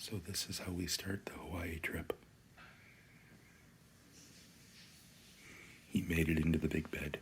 So this is how we start the Hawaii trip. He made it into the big bed.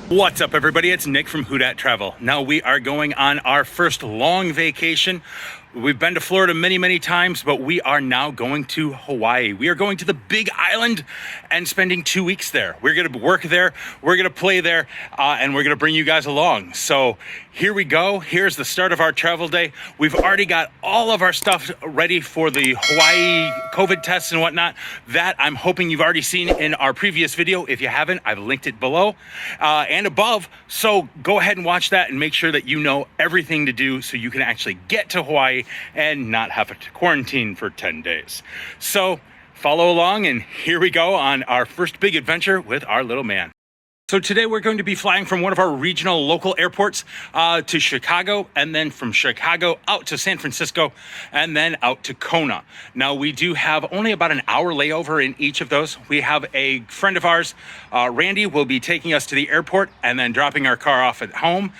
What's up, everybody? It's Nick from Who Dat Travel. Now we are going on our first long vacation. We've been to Florida many times, but we are now going to Hawaii. We are going to the Big Island and spending 2 weeks there. We're going to work there, we're going to play there, and we're going to bring you guys along. So here we go. Here's the start of our travel day. We've already got all of our stuff ready for the Hawaii COVID tests and whatnot. That I'm hoping you've already seen in our previous video. If you haven't, I've linked it below and above. So go ahead and watch that and make sure that you know everything to do so you can actually get to Hawaii and not have to quarantine for 10 days. So follow along, and here we go on our first big adventure with our little man. So today we're going to be flying from one of our regional local airports to Chicago, and then from Chicago out to San Francisco, and then out to Kona. Now we do have only about an hour layover in each of those. We have a friend of ours, Randy, will be taking us to the airport and then dropping our car off at home.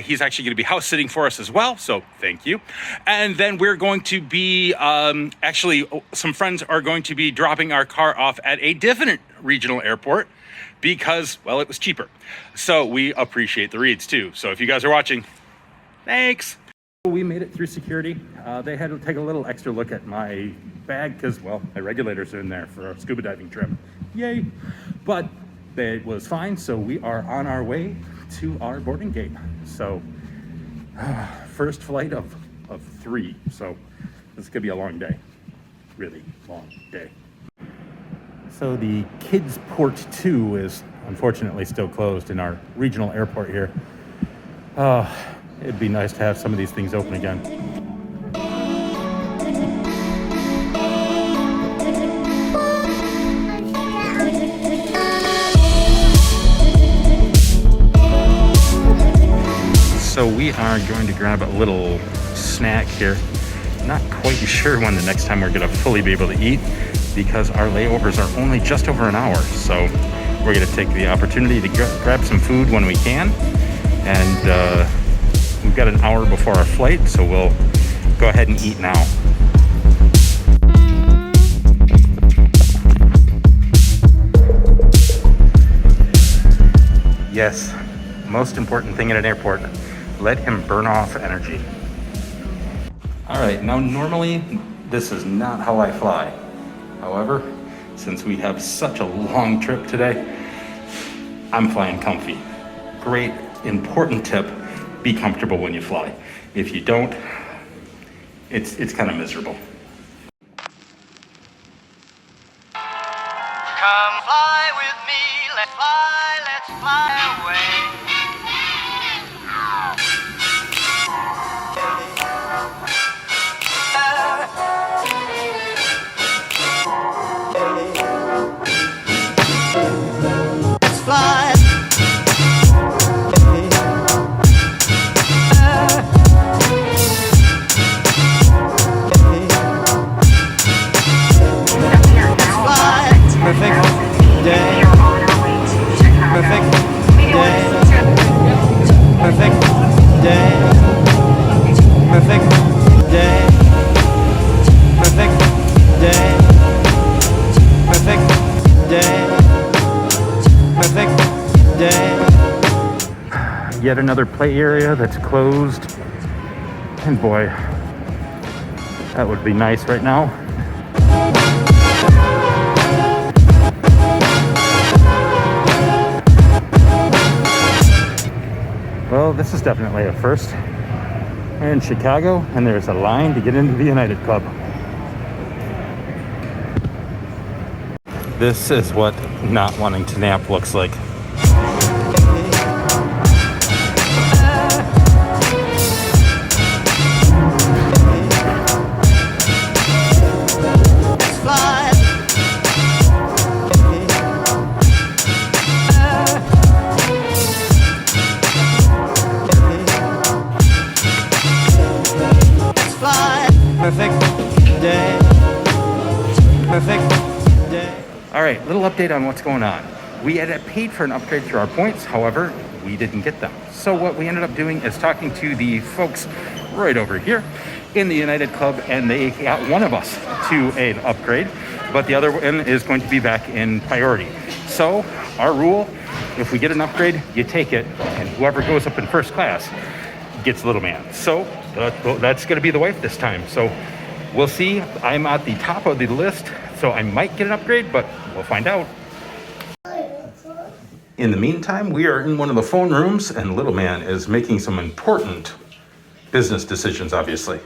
He's actually going to be house sitting for us as well, so thank you. And then we're going to be, actually some friends are going to be dropping our car off at a different regional airport, because, well, it was cheaper. So we appreciate the reads too. So if you guys are watching, thanks. We made it through security. They had to take a little extra look at my bag because, well, my regulators are in there for a scuba diving trip. Yay. But it was fine. So we are on our way to our boarding gate. So first flight of 3. So this could be a long day. Really long day. So the Kids Port 2 is unfortunately still closed in our regional airport here. It'd be nice to have some of these things open again. So we are going to grab a little snack here. Not quite sure when the next time we're going to fully be able to eat, because our layovers are only just over an hour. So we're going to take the opportunity to grab some food when we can. And we've got an hour before our flight, so we'll go ahead and eat now. Yes, most important thing at an airport, let him burn off energy. All right, now normally this is not how I fly. However, since we have such a long trip today, I'm flying comfy. Great, important tip, be comfortable when you fly. If you don't, it's kind of miserable. Come fly with me, let's fly away. Yet another play area that's closed. And boy, that would be nice right now. Well, this is definitely a first. We're in Chicago, and there's a line to get into the United Club. This is what not wanting to nap looks like. All right, little update on what's going on. We had paid for an upgrade through our points. However, we didn't get them. So what we ended up doing is talking to the folks right over here in the United Club, and they got one of us to an upgrade, but the other one is going to be back in priority. So our rule, if we get an upgrade, you take it, and whoever goes up in first class gets little man. So that's going to be the wife this time. So we'll see. I'm at the top of the list, so I might get an upgrade, but we'll find out. In the meantime, we are in one of the phone rooms, and little man is making some important business decisions, obviously.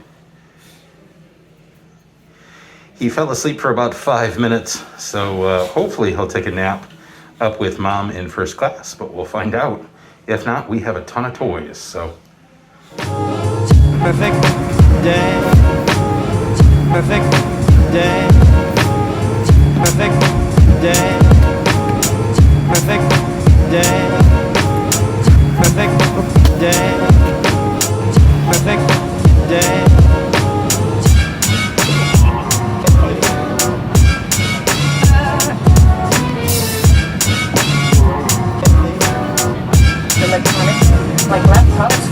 He fell asleep for about 5 minutes, so hopefully he'll take a nap up with mom in first class, but we'll find out. If not, we have a ton of toys, so. Perfect day. Perfect day. Perfect day. Perfect day. Perfect day. Perfect day. Electronics, like laptops,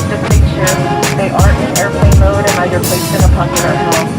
just make sure they are in airplane mode and either placed in a pocket or held.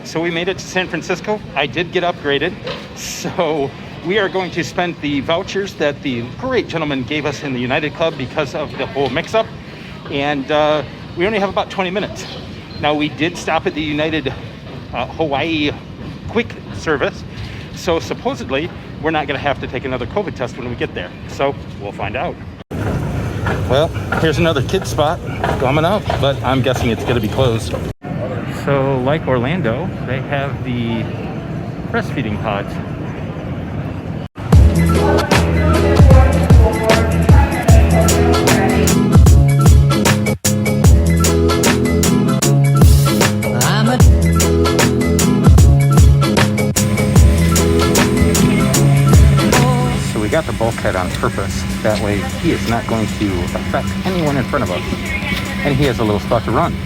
So we made it to San Francisco. I did get upgraded. So we are going to spend the vouchers that the great gentleman gave us in the United Club because of the whole mix-up. And we only have about 20 minutes. Now, we did stop at the United Hawaii quick service. So supposedly, we're not going to have to take another COVID test when we get there. So we'll find out. Well, here's another kid spot coming up, but I'm guessing it's going to be closed. So like Orlando, they have the breastfeeding pods. So we got the bulkhead on purpose. That way he is not going to affect anyone in front of us. And he has a little spot to run.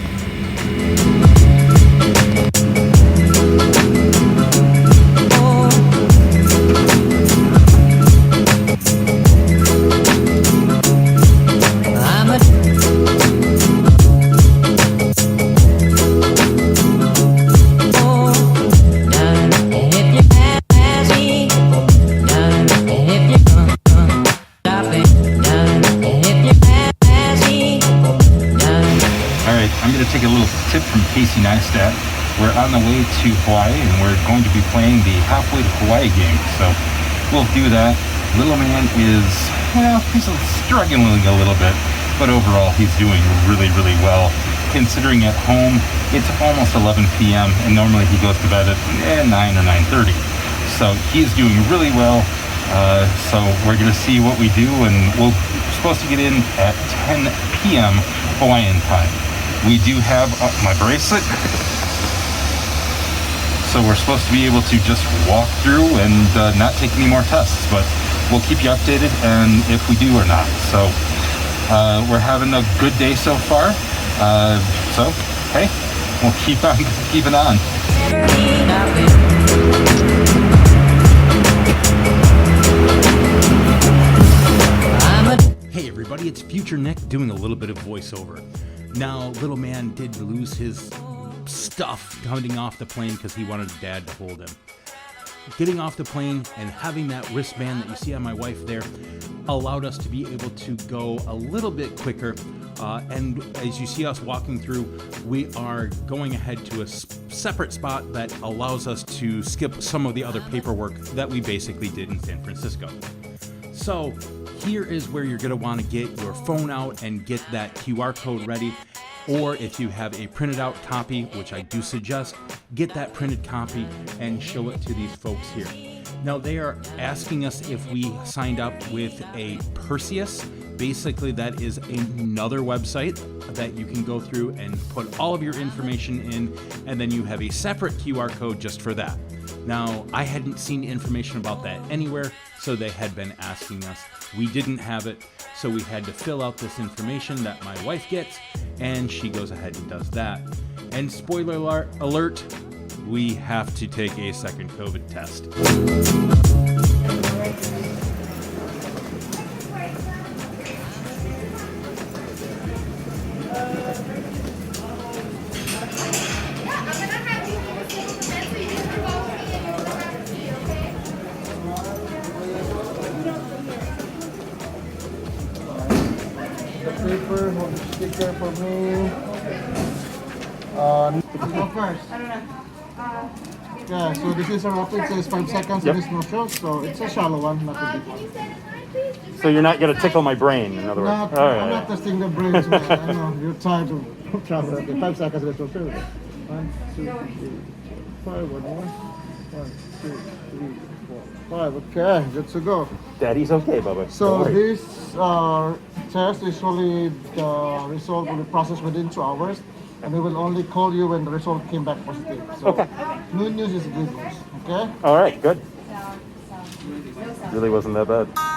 Take a little tip from Casey Neistat. We're on the way to Hawaii and we're going to be playing the Halfway to Hawaii game. So we'll do that. Little man is, well, he's struggling a little bit, but overall he's doing really, really well. Considering at home, it's almost 11 p.m. and normally he goes to bed at 9 or 9:30. So he's doing really well. So we're going to see what we do, and we're supposed to get in at 10 p.m. Hawaiian time. We do have my bracelet, so we're supposed to be able to just walk through and not take any more tests, but we'll keep you updated and if we do or not. So we're having a good day so far. So hey, we'll keep on keeping on. Teacher Nick doing a little bit of voiceover. Now, little man did lose his stuff coming off the plane because he wanted Dad to hold him. Getting off the plane and having that wristband that you see on my wife there allowed us to be able to go a little bit quicker. And as you see us walking through, we are going ahead to a separate spot that allows us to skip some of the other paperwork that we basically did in San Francisco. So here is where you're going to want to get your phone out and get that QR code ready. Or if you have a printed out copy, which I do suggest, get that printed copy and show it to these folks here. Now they are asking us if we signed up with a Perseus. Basically, that is another website that you can go through and put all of your information in, and then you have a separate QR code just for that. Now, I hadn't seen information about that anywhere, so they had been asking us. We didn't have it, so we had to fill out this information that my wife gets, and she goes ahead and does that. And spoiler alert, we have to take a second COVID test. Paper, hold the sticker for me. Go first. Yeah, so this is a rapid, it says 5 seconds, Yep. and it's no shot, so it's a shallow one, not a big one. So you're not going to tickle my brain, in other words. Not, I'm not testing the brains, man. I know, you're tired of travel. Okay, 5 seconds, let's go through it. 1, 2, 3, 5, 1 more. 1, 2, 3, 4, 5. Okay, good to go. Daddy's okay, Bubba. So this test usually the result will be processed within 2 hours, and we will only call you when the result came back positive. So Okay. good news is good news. Okay. All right, good. Really wasn't that bad.